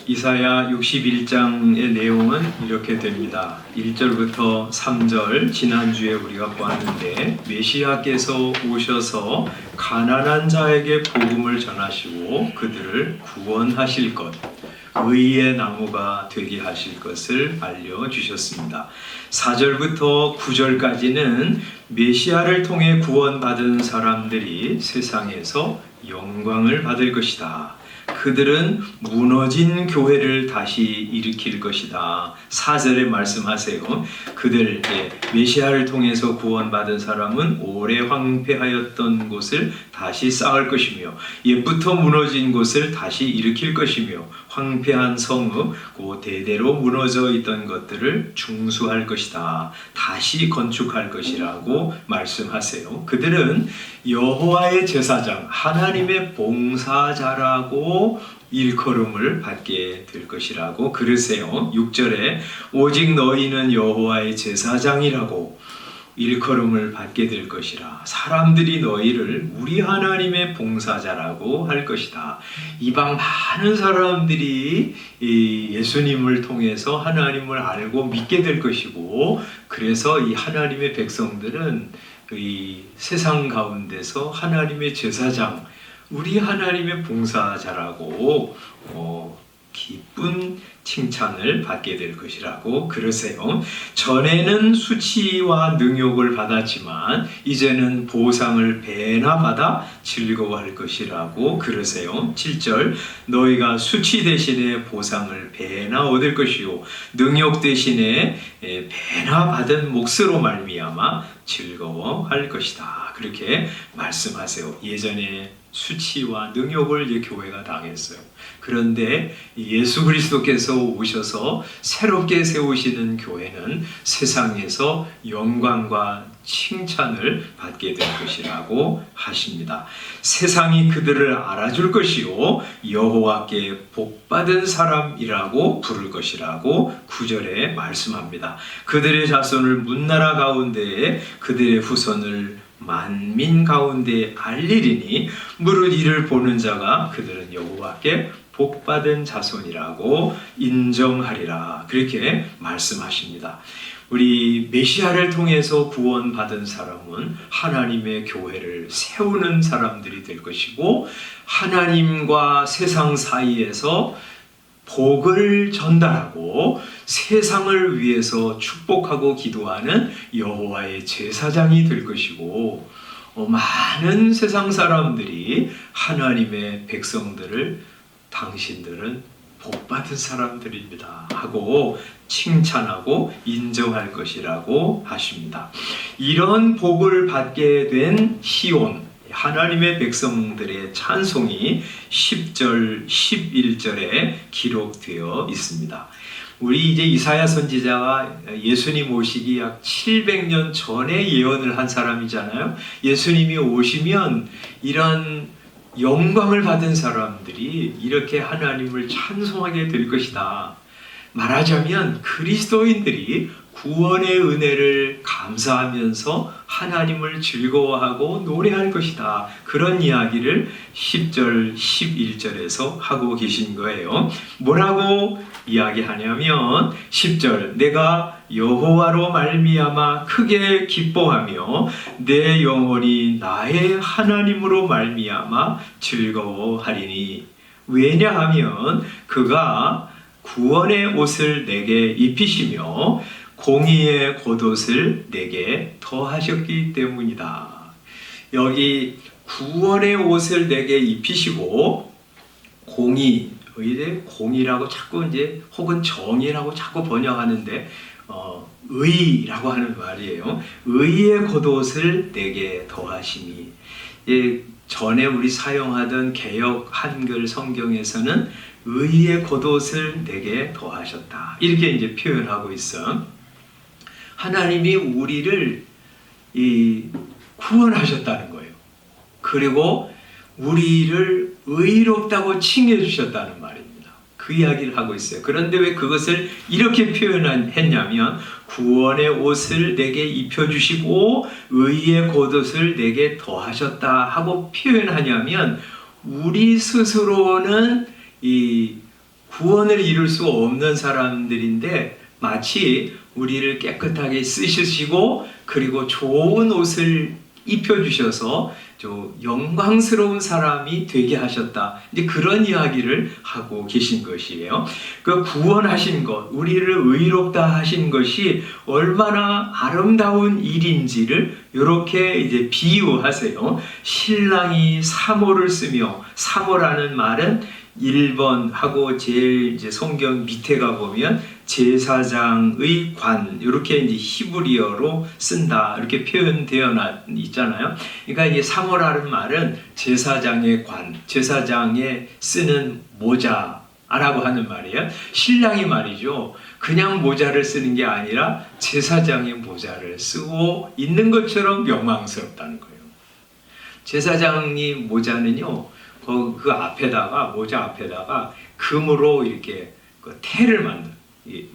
이사야 61장의 내용은 이렇게 됩니다. 1절부터 3절, 지난주에 우리가 보았는데 메시아께서 오셔서 가난한 자에게 복음을 전하시고 그들을 구원하실 것, 의의 나무가 되게 하실 것을 알려주셨습니다. 4절부터 9절까지는 메시아를 통해 구원받은 사람들이 세상에서 영광을 받을 것이다. 그들은 무너진 교회를 다시 일으킬 것이다. 4절에 말씀하세요. 그들, 메시아를 통해서 구원받은 사람은 오래 황폐하였던 곳을 다시 쌓을 것이며 옛부터 무너진 곳을 다시 일으킬 것이며 황폐한 성읍, 그 대대로 무너져 있던 것들을 중수할 것이다. 다시 건축할 것이라고 말씀하세요. 그들은 여호와의 제사장, 하나님의 봉사자라고 일컬음을 받게 될 것이라고 그러세요. 6절에 오직 너희는 여호와의 제사장이라고 일컬음을 받게 될 것이라. 사람들이 너희를 우리 하나님의 봉사자라고 할 것이다. 이방 많은 사람들이 예수님을 통해서 하나님을 알고 믿게 될 것이고, 그래서 이 하나님의 백성들은 이 세상 가운데서 하나님의 제사장, 우리 하나님의 봉사자라고 기쁜 칭찬을 받게 될 것이라고 그러세요. 전에는 수치와 능욕을 받았지만 이제는 보상을 배나 받아 즐거워할 것이라고 그러세요. 7절, 너희가 수치 대신에 보상을 배나 얻을 것이요 능욕 대신에 배나 받은 몫으로 말미암아 즐거워할 것이다. 그렇게 말씀하세요. 예전에 수치와 능욕을 이제 교회가 당했어요. 그런데 예수 그리스도께서 오셔서 새롭게 세우시는 교회는 세상에서 영광과 칭찬을 받게 될 것이라고 하십니다. 세상이 그들을 알아줄 것이요 여호와께 복받은 사람이라고 부를 것이라고 9절에 말씀합니다. 그들의 자손을 문나라 가운데에 그들의 후손을 만민 가운데 알리리니 무릇 이를 보는 자가 그들은 여호와께 복받은 자손이라고 인정하리라. 그렇게 말씀하십니다. 우리 메시아를 통해서 구원받은 사람은 하나님의 교회를 세우는 사람들이 될 것이고, 하나님과 세상 사이에서 복을 전달하고 세상을 위해서 축복하고 기도하는 여호와의 제사장이 될 것이고, 많은 세상 사람들이 하나님의 백성들을 당신들은 복받은 사람들입니다 하고 칭찬하고 인정할 것이라고 하십니다. 이런 복을 받게 된 시온, 하나님의 백성들의 찬송이 10절, 11절에 기록되어 있습니다. 우리 이제 이사야 선지자가 예수님 오시기 약 700년 전에 예언을 한 사람이잖아요. 예수님이 오시면 이런 영광을 받은 사람들이 이렇게 하나님을 찬송하게 될 것이다. 말하자면 그리스도인들이 구원의 은혜를 감사하면서 하나님을 즐거워하고 노래할 것이다. 그런 이야기를 10절, 11절에서 하고 계신 거예요. 뭐라고 이야기하냐면 10절, 내가 여호와로 말미암아 크게 기뻐하며 내 영혼이 나의 하나님으로 말미암아 즐거워하리니. 왜냐하면 그가 구원의 옷을 내게 입히시며 공의의 겉옷을 내게 더하셨기 때문이다. 여기 구원의 옷을 내게 입히시고 공의, 공의라고 자꾸 이제 혹은 정의라고 자꾸 번역하는데 의라고 하는 말이에요. 의의 겉옷을 내게 더하시니. 전에 우리 사용하던 개역 한글 성경에서는 의의 겉옷을 내게 더하셨다. 이렇게 이제 표현하고 있어. 하나님이 우리를 구원하셨다는 거예요. 그리고 우리를 의롭다고 칭해 주셨다는 말입니다. 그 이야기를 하고 있어요. 그런데 왜 그것을 이렇게 표현했냐면 구원의 옷을 내게 입혀주시고 의의 겉옷을 내게 더하셨다 하고 표현하냐면 우리 스스로는 이 구원을 이룰 수 없는 사람들인데 마치 우리를 깨끗하게 쓰시고 그리고 좋은 옷을 입혀주셔서 영광스러운 사람이 되게 하셨다. 이제 그런 이야기를 하고 계신 것이에요. 그 구원하신 것, 우리를 의롭다 하신 것이 얼마나 아름다운 일인지를 이렇게 이제 비유하세요. 신랑이 사모를 쓰며, 사모라는 말은 1번 하고 제일 이제 성경 밑에 가 보면 제사장의 관, 이렇게 이제 히브리어로 쓴다, 이렇게 표현되어 있잖아요. 그러니까 이게 사모라는 말은 제사장의 관, 제사장에 쓰는 모자라고 하는 말이에요. 신랑이 말이죠. 그냥 모자를 쓰는 게 아니라 제사장의 모자를 쓰고 있는 것처럼 영광스럽다는 거예요. 제사장이 모자는요, 그 앞에다가, 모자 앞에다가 금으로 이렇게 태를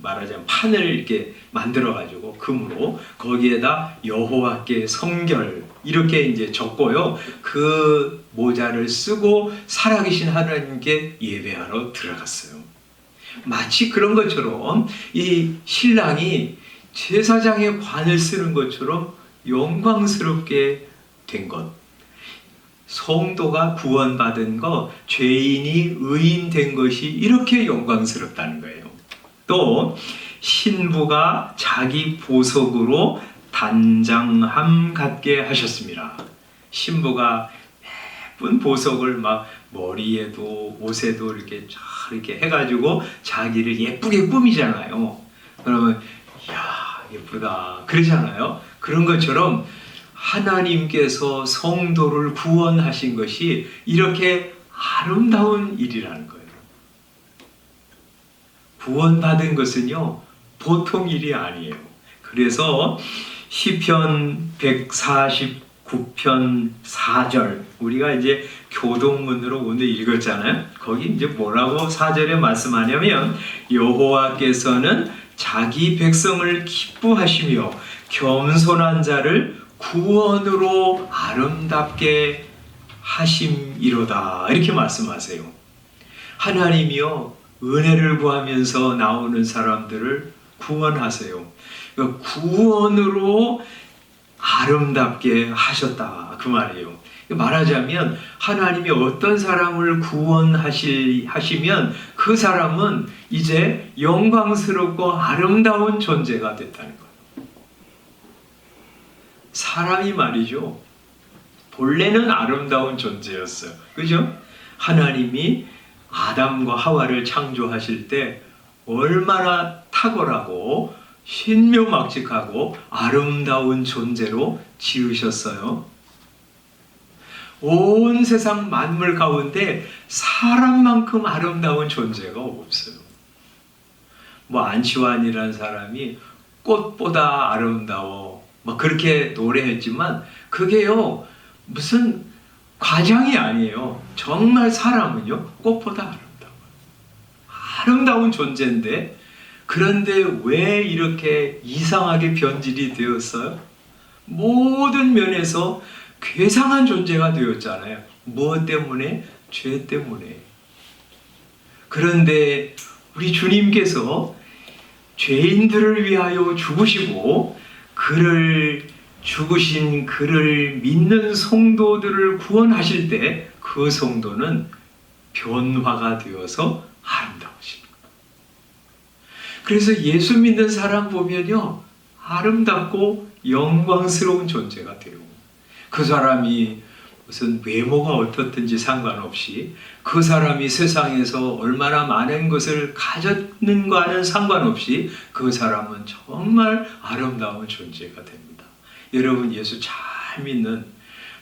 말하자면 판을 이렇게 만들어가지고 금으로 거기에다 여호와께 성결 이렇게 이제 적고요. 그 모자를 쓰고 살아계신 하나님께 예배하러 들어갔어요. 마치 그런 것처럼 이 신랑이 제사장의 관을 쓰는 것처럼 영광스럽게 된 것. 성도가 구원받은 것, 죄인이 의인된 것이 이렇게 영광스럽다는 거예요. 또 신부가 자기 보석으로 단장함 갖게 하셨습니다. 신부가 예쁜 보석을 막 머리에도 옷에도 이렇게 해가지고 자기를 예쁘게 꾸미잖아요. 그러면 이야 예쁘다 그러잖아요. 그런 것처럼 하나님께서 성도를 구원하신 것이 이렇게 아름다운 일이라는 거예요. 구원받은 것은요, 보통 일이 아니에요. 그래서 시편 149편 4절, 우리가 이제 교동문으로 오늘 읽었잖아요. 거기 이제 뭐라고 4절에 말씀하냐면, 여호와께서는 자기 백성을 기뻐하시며 겸손한 자를 구원으로 아름답게 하심이로다. 이렇게 말씀하세요. 하나님이요, 은혜를 구하면서 나오는 사람들을 구원하세요. 구원으로 아름답게 하셨다. 그 말이에요. 말하자면 하나님이 어떤 사람을 구원하시면 그 사람은 이제 영광스럽고 아름다운 존재가 됐다는 거예요. 사람이 말이죠. 본래는 아름다운 존재였어요. 그죠? 하나님이 아담과 하와를 창조하실 때 얼마나 탁월하고 신묘막측하고 아름다운 존재로 지으셨어요. 온 세상 만물 가운데 사람만큼 아름다운 존재가 없어요. 안치환이라는 사람이 꽃보다 아름다워 막 그렇게 노래했지만 그게요 무슨 과장이 아니에요. 정말 사람은요 꽃보다 아름다운 존재인데, 그런데 왜 이렇게 이상하게 변질이 되었어요? 모든 면에서 괴상한 존재가 되었잖아요. 무엇 때문에? 죄 때문에. 그런데 우리 주님께서 죄인들을 위하여 죽으시고 죽으신 그를 믿는 성도들을 구원하실 때 그 성도는 변화가 되어서 아름다우십니다. 그래서 예수 믿는 사람 보면요, 아름답고 영광스러운 존재가 돼요. 그 사람이 무슨 외모가 어떻든지 상관없이, 그 사람이 세상에서 얼마나 많은 것을 가졌는가는 상관없이 그 사람은 정말 아름다운 존재가 됩니다. 여러분, 예수 잘 믿는,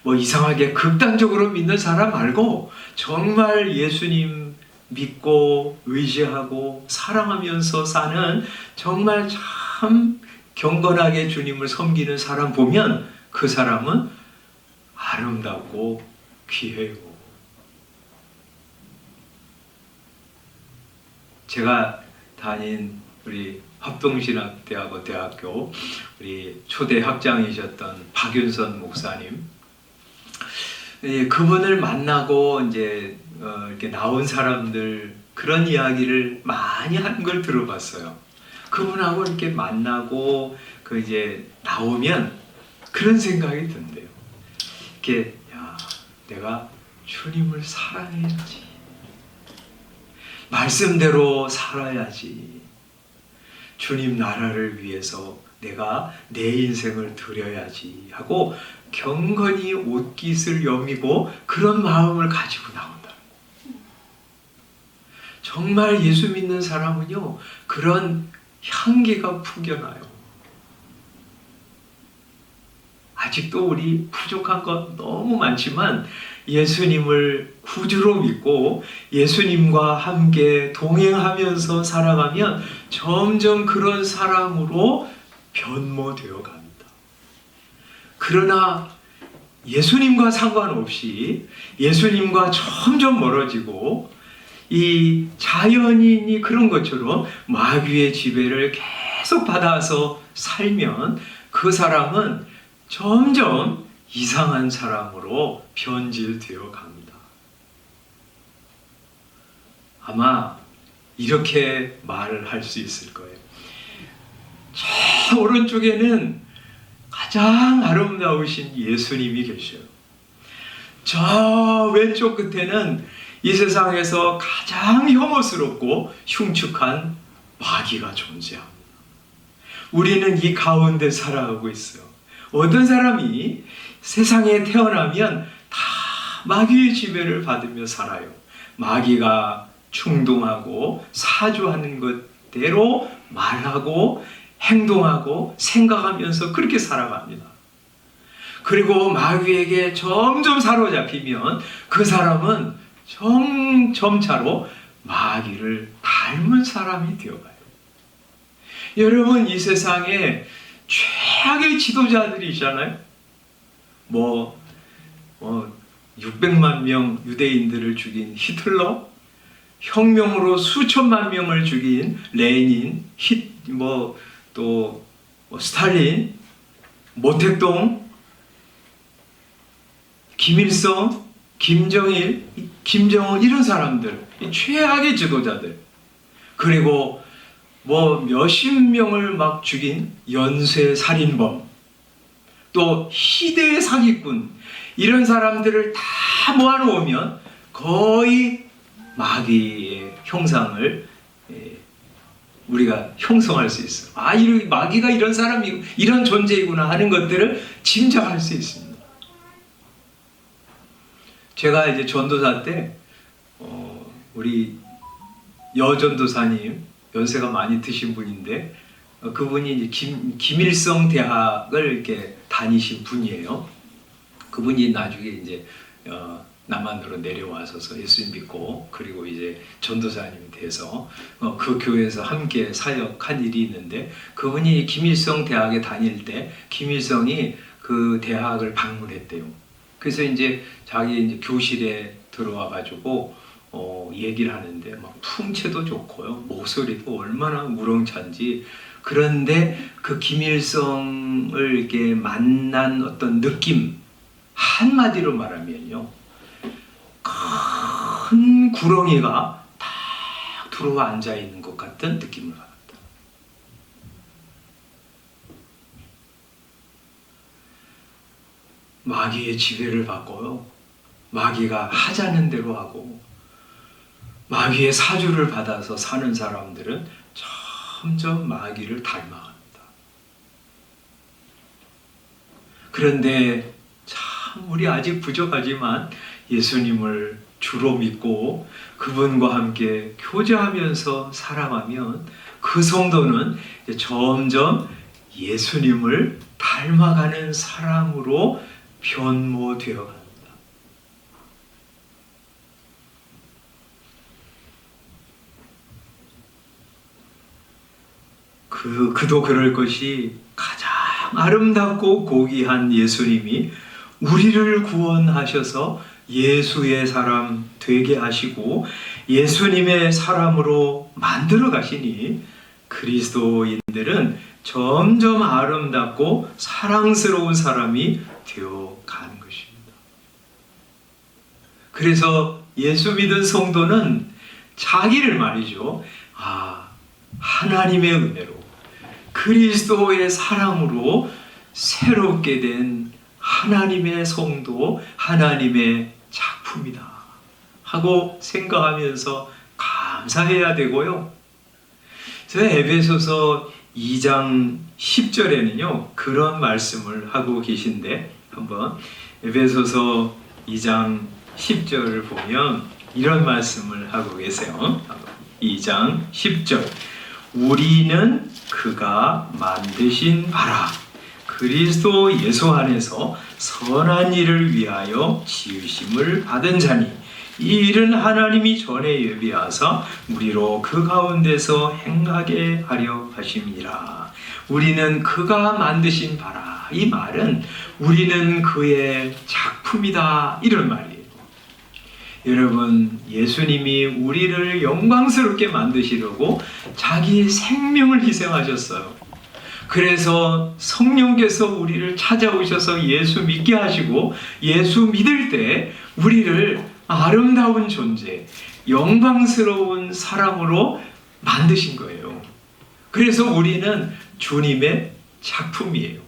이상하게 극단적으로 믿는 사람 말고 정말 예수님 믿고 의지하고 사랑하면서 사는 정말 참 경건하게 주님을 섬기는 사람 보면 그 사람은 아름답고 귀해요. 제가 다닌 우리 합동신학대하고 대학교 우리 초대 학장이셨던 박윤선 목사님, 그분을 만나고 이제 이렇게 나온 사람들 그런 이야기를 많이 하는 걸 들어봤어요. 그분하고 이렇게 만나고 그 이제 나오면 그런 생각이 든대요. 이렇게 야, 내가 주님을 사랑해야지. 말씀대로 살아야지. 주님 나라를 위해서 내가 내 인생을 드려야지 하고 경건히 옷깃을 여미고 그런 마음을 가지고 나온다. 정말 예수 믿는 사람은요, 그런 향기가 풍겨나요. 아직도 우리 부족한 것 너무 많지만 예수님을 구주로 믿고 예수님과 함께 동행하면서 살아가면 점점 그런 사람으로 변모되어 갑니다. 그러나 예수님과 상관없이 예수님과 점점 멀어지고 이 자연인이 그런 것처럼 마귀의 지배를 계속 받아서 살면 그 사람은 점점 이상한 사람으로 변질되어 갑니다. 아마 이렇게 말을 할 수 있을 거예요. 저 오른쪽에는 가장 아름다우신 예수님이 계셔요. 저 왼쪽 끝에는 이 세상에서 가장 혐오스럽고 흉측한 마귀가 존재합니다. 우리는 이 가운데 살아가고 있어요. 어떤 사람이 세상에 태어나면 다 마귀의 지배를 받으며 살아요. 마귀가 충동하고 사주하는 것대로 말하고 행동하고 생각하면서 그렇게 살아갑니다. 그리고 마귀에게 점점 사로잡히면 그 사람은 점차로 마귀를 닮은 사람이 되어가요. 여러분, 이 세상에 최악의 지도자들이잖아요. 600만 명 유대인들을 죽인 히틀러, 혁명으로 수천만 명을 죽인 레닌, 스탈린, 모택동, 김일성, 김정일, 김정은, 이런 사람들, 최악의 지도자들, 그리고 몇십 명을 막 죽인 연쇄 살인범, 또 희대의 사기꾼, 이런 사람들을 다 모아놓으면 거의 마귀의 형상을 우리가 형성할 수 있어요. 아, 마귀가 이런 사람이고 이런 존재이구나 하는 것들을 짐작할 수 있습니다. 제가 이제 전도사 때 우리 여전도사님, 연세가 많이 드신 분인데 그분이 이제 김일성 대학을 이렇게 다니신 분이에요. 그분이 나중에 이제 남한으로 내려와서 예수님 믿고 그리고 이제 전도사님이 돼서 그 교회에서 함께 사역한 일이 있는데, 그분이 김일성 대학에 다닐 때 김일성이 그 대학을 방문했대요. 그래서 이제 자기 이제 교실에 들어와 가지고 얘기를 하는데 막 풍채도 좋고요, 목소리도 얼마나 우렁찬지. 그런데 그 김일성을 이렇게 만난 어떤 느낌, 한마디로 말하면요, 큰 구렁이가 딱 들어와 앉아 있는 것 같은 느낌을 받았다. 마귀의 지배를 받고요, 마귀가 하자는 대로 하고 마귀의 사주를 받아서 사는 사람들은 점점 마귀를 닮아갑니다. 그런데 참 우리 아직 부족하지만 예수님을 주로 믿고 그분과 함께 교제하면서 살아가면 그 성도는 점점 예수님을 닮아가는 사람으로 변모되어 갑니다. 그도 그럴 것이 가장 아름답고 고귀한 예수님이 우리를 구원하셔서 예수의 사람 되게 하시고 예수님의 사람으로 만들어 가시니 그리스도인들은 점점 아름답고 사랑스러운 사람이 되어 가는 것입니다. 그래서 예수 믿은 성도는 자기를 말이죠. 하나님의 은혜로 그리스도의 사랑으로 새롭게 된 하나님의 성도, 하나님의 작품이다 하고 생각하면서 감사해야 되고요. 저 에베소서 2장 10절에는요 그런 말씀을 하고 계신데, 한번 에베소서 2장 10절을 보면 이런 말씀을 하고 계세요. 2장 10절, 우리는 그가 만드신 바라 그리스도 예수 안에서 선한 일을 위하여 지으심을 받은 자니 이 일은 하나님이 전에 예비하사 우리로 그 가운데서 행하게 하려 하심이라. 우리는 그가 만드신 바라. 이 말은 우리는 그의 작품이다, 이런 말이에요. 여러분, 예수님이 우리를 영광스럽게 만드시려고 자기 생명을 희생하셨어요. 그래서 성령께서 우리를 찾아오셔서 예수 믿게 하시고, 예수 믿을 때 우리를 아름다운 존재, 영광스러운 사람으로 만드신 거예요. 그래서 우리는 주님의 작품이에요.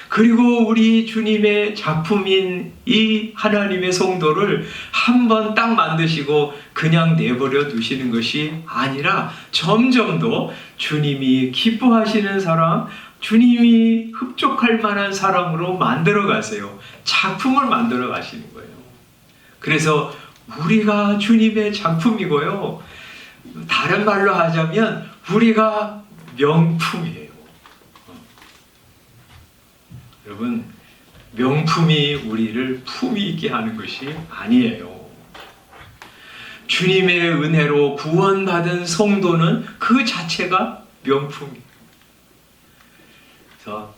그리고 우리 주님의 작품인 이 하나님의 성도를 한번 딱 만드시고 그냥 내버려 두시는 것이 아니라 점점 더 주님이 기뻐하시는 사람, 주님이 흡족할 만한 사람으로 만들어 가세요. 작품을 만들어 가시는 거예요. 그래서 우리가 주님의 작품이고요. 다른 말로 하자면 우리가 명품이에요. 여러분, 명품이 우리를 품위 있게 하는 것이 아니에요. 주님의 은혜로 구원받은 성도는 그 자체가 명품이에요. 그래서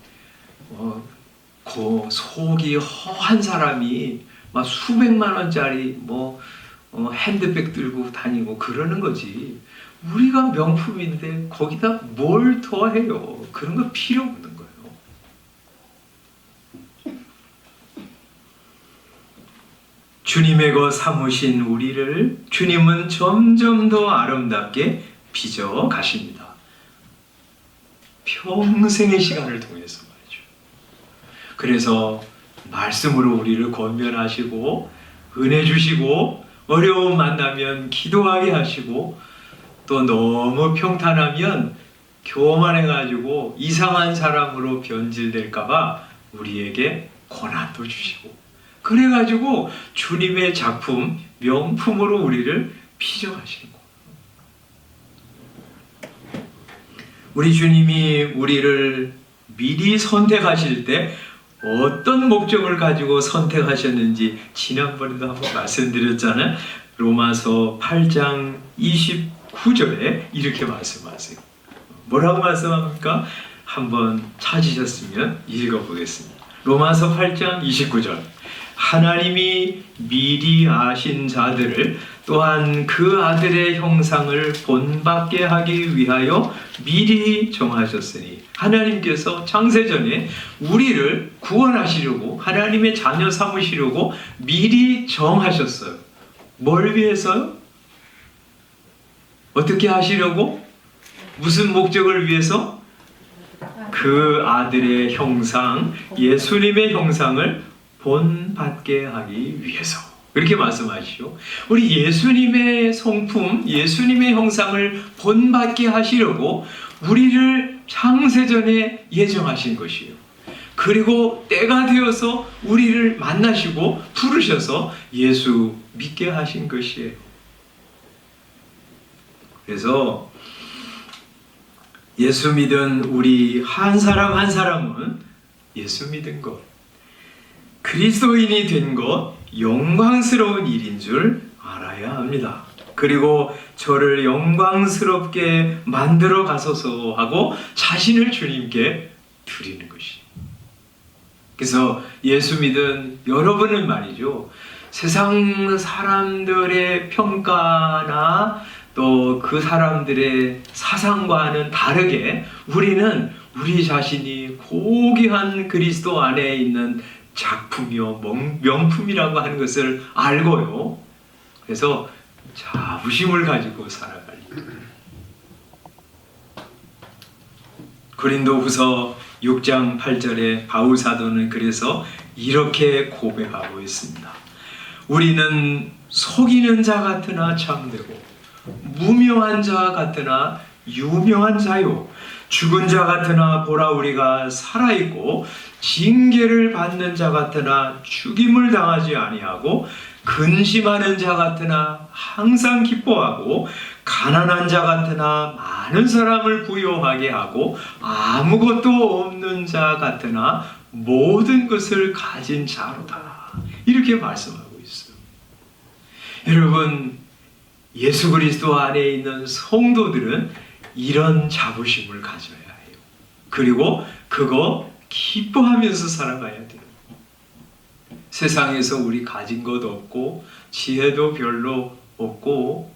속이 허한 사람이 막 수백만 원짜리 핸드백 들고 다니고 그러는 거지. 우리가 명품인데 거기다 뭘 더해요? 그런 거 필요 없는 거예요. 주님의 것 삼으신 우리를 주님은 점점 더 아름답게 빚어 가십니다. 평생의 시간을 통해서 말이죠. 그래서 말씀으로 우리를 권면하시고 은혜 주시고 어려움 만나면 기도하게 하시고 또 너무 평탄하면 교만해가지고 이상한 사람으로 변질될까봐 우리에게 고난도 주시고, 그래가지고 주님의 작품, 명품으로 우리를 빚어가시는 거예요. 우리 주님이 우리를 미리 선택하실 때 어떤 목적을 가지고 선택하셨는지 지난번에도 한번 말씀드렸잖아요. 로마서 8장 29절에 이렇게 말씀하세요. 뭐라고 말씀합니까? 한번 찾으셨으면 읽어보겠습니다. 로마서 8장 29절, 하나님이 미리 아신 자들을 또한 그 아들의 형상을 본받게 하기 위하여 미리 정하셨으니, 하나님께서 창세전에 우리를 구원하시려고, 하나님의 자녀 삼으시려고 미리 정하셨어요. 뭘 위해서요? 어떻게 하시려고? 무슨 목적을 위해서? 그 아들의 형상, 예수님의 형상을 본받게 하기 위해서. 그렇게 말씀하시죠. 우리 예수님의 성품, 예수님의 형상을 본받게 하시려고 우리를 창세전에 예정하신 것이에요. 그리고 때가 되어서 우리를 만나시고 부르셔서 예수 믿게 하신 것이에요. 그래서 예수 믿은 우리 한 사람 한 사람은 예수 믿은 것, 그리스도인이 된 것, 영광스러운 일인 줄 알아야 합니다. 그리고 저를 영광스럽게 만들어 가소서 하고 자신을 주님께 드리는 것이. 그래서 예수 믿은 여러분은 말이죠, 세상 사람들의 평가나 또 그 사람들의 사상과는 다르게 우리는 우리 자신이 고귀한 그리스도 안에 있는 작품이요 명품이라고 하는 것을 알고요. 그래서 자부심을 가지고 살아갈 일. 고린도후서 6장 8절에 바울 사도는 그래서 이렇게 고백하고 있습니다. 우리는 속이는 자 같으나 참되고 무명한 자 같으나 유명한 자요, 죽은 자 같으나 보라 우리가 살아있고 징계를 받는 자 같으나 죽임을 당하지 아니하고 근심하는 자 같으나 항상 기뻐하고 가난한 자 같으나 많은 사람을 부요하게 하고 아무것도 없는 자 같으나 모든 것을 가진 자로다. 이렇게 말씀하고 있어요. 여러분, 예수 그리스도 안에 있는 성도들은 이런 자부심을 가져야 해요. 그리고 그거 기뻐하면서 살아가야 돼요. 세상에서 우리 가진 것 없고 지혜도 별로 없고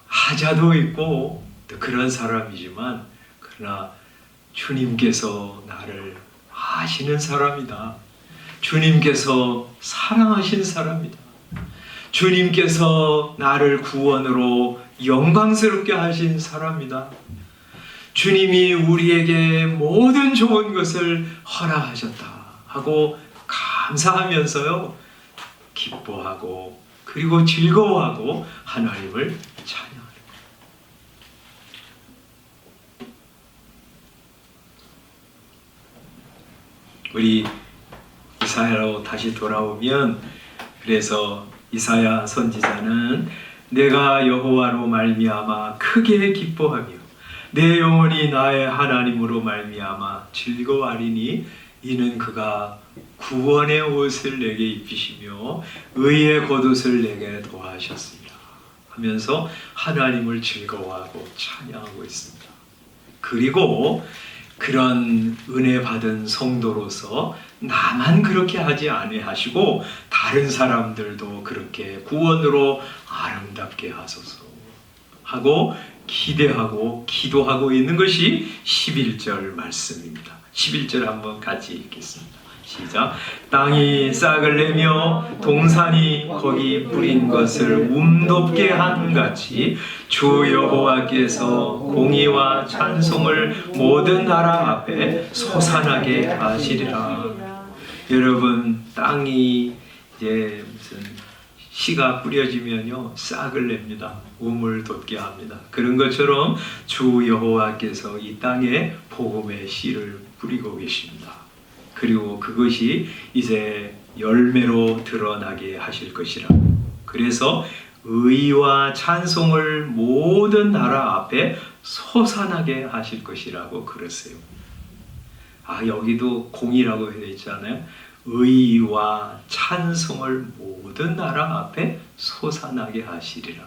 하자도 있고 그런 사람이지만, 그러나 주님께서 나를 아시는 사람이다. 주님께서 사랑하신 사람이다. 주님께서 나를 구원으로 영광스럽게 하신 사람이다. 주님이 우리에게 모든 좋은 것을 허락하셨다 하고 감사하면서요, 기뻐하고 그리고 즐거워하고 하나님을 찬양하는 거예요. 우리 이사야로 다시 돌아오면, 그래서 이사야 선지자는 내가 여호와로 말미암아 크게 기뻐하며 내 영혼이 나의 하나님으로 말미암아 즐거워하리니 이는 그가 구원의 옷을 내게 입히시며 의의 겉옷을 내게 더하셨습니다 하면서 하나님을 즐거워하고 찬양하고 있습니다. 그리고 그런 은혜 받은 성도로서 나만 그렇게 하지 아니하시고 다른 사람들도 그렇게 구원으로 아름답게 하소서 하고 기대하고 기도하고 있는 것이 11절 말씀입니다. 11절 한번 같이 읽겠습니다. 시작. 땅이 싹을 내며 동산이 거기 뿌린 것을 움돋게 한 같이 주 여호와께서 공의와 찬송을 모든 나라 앞에 솟아나게 하시리라. 여러분, 땅이 이제 무슨 씨가 뿌려지면요 싹을 냅니다. 우물 돋게 합니다. 그런 것처럼 주 여호와께서 이 땅에 복음의 씨를 뿌리고 계십니다. 그리고 그것이 이제 열매로 드러나게 하실 것이라. 그래서 의와 찬송을 모든 나라 앞에 솟아나게 하실 것이라고 그랬어요. 여기도 공이라고 되어 있잖아요. 의와 찬송을 모든 나라 앞에 솟아나게 하시리라.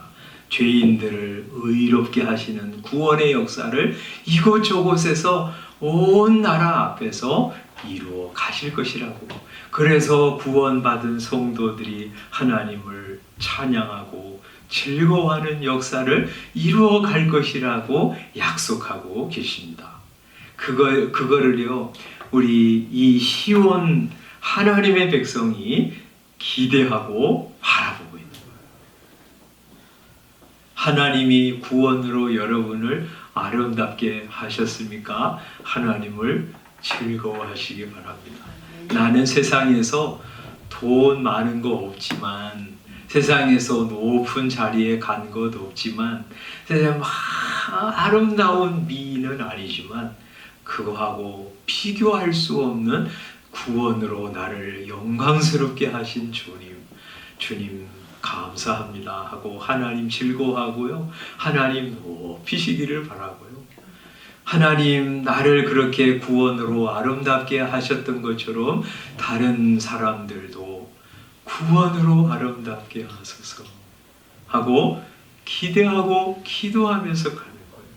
죄인들을 의롭게 하시는 구원의 역사를 이곳저곳에서 온 나라 앞에서 이루어 가실 것이라고. 그래서 구원받은 성도들이 하나님을 찬양하고 즐거워하는 역사를 이루어 갈 것이라고 약속하고 계십니다. 그거를요, 우리 이 시온 하나님의 백성이 기대하고 바라보고 있는 거예요. 하나님이 구원으로 여러분을 아름답게 하셨습니까? 하나님을 즐거워하시기 바랍니다. 나는 세상에서 돈 많은 거 없지만, 세상에서 높은 자리에 간 것 없지만, 세상에 막 아름다운 미인은 아니지만 그거하고 비교할 수 없는 구원으로 나를 영광스럽게 하신 주님 감사합니다 하고 하나님 즐거워하고요, 하나님 높이시기를 바라고요. 하나님 나를 그렇게 구원으로 아름답게 하셨던 것처럼 다른 사람들도 구원으로 아름답게 하소서 하고 기대하고 기도하면서 가는 거예요.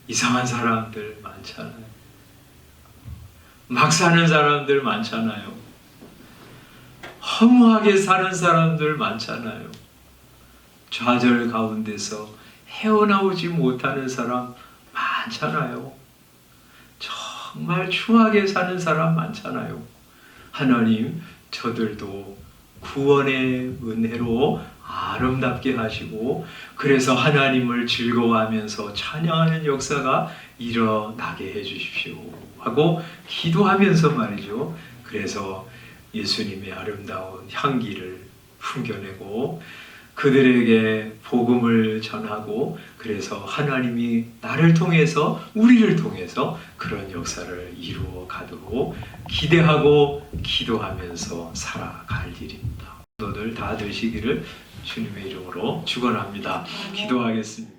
이상한 사람들 많잖아요. 막 사는 사람들 많잖아요. 허무하게 사는 사람들 많잖아요. 좌절 가운데서 헤어나오지 못하는 사람 많잖아요. 정말 추하게 사는 사람 많잖아요. 하나님 저들도 구원의 은혜로 아름답게 하시고 그래서 하나님을 즐거워하면서 찬양하는 역사가 일어나게 해주십시오 하고 기도하면서 말이죠. 그래서 예수님의 아름다운 향기를 풍겨내고 그들에게 복음을 전하고 그래서 하나님이 나를 통해서 우리를 통해서 그런 역사를 이루어 가도록 기대하고 기도하면서 살아갈 일입니다. 너들 다 되시기를 주님의 이름으로 축원합니다. 기도하겠습니다.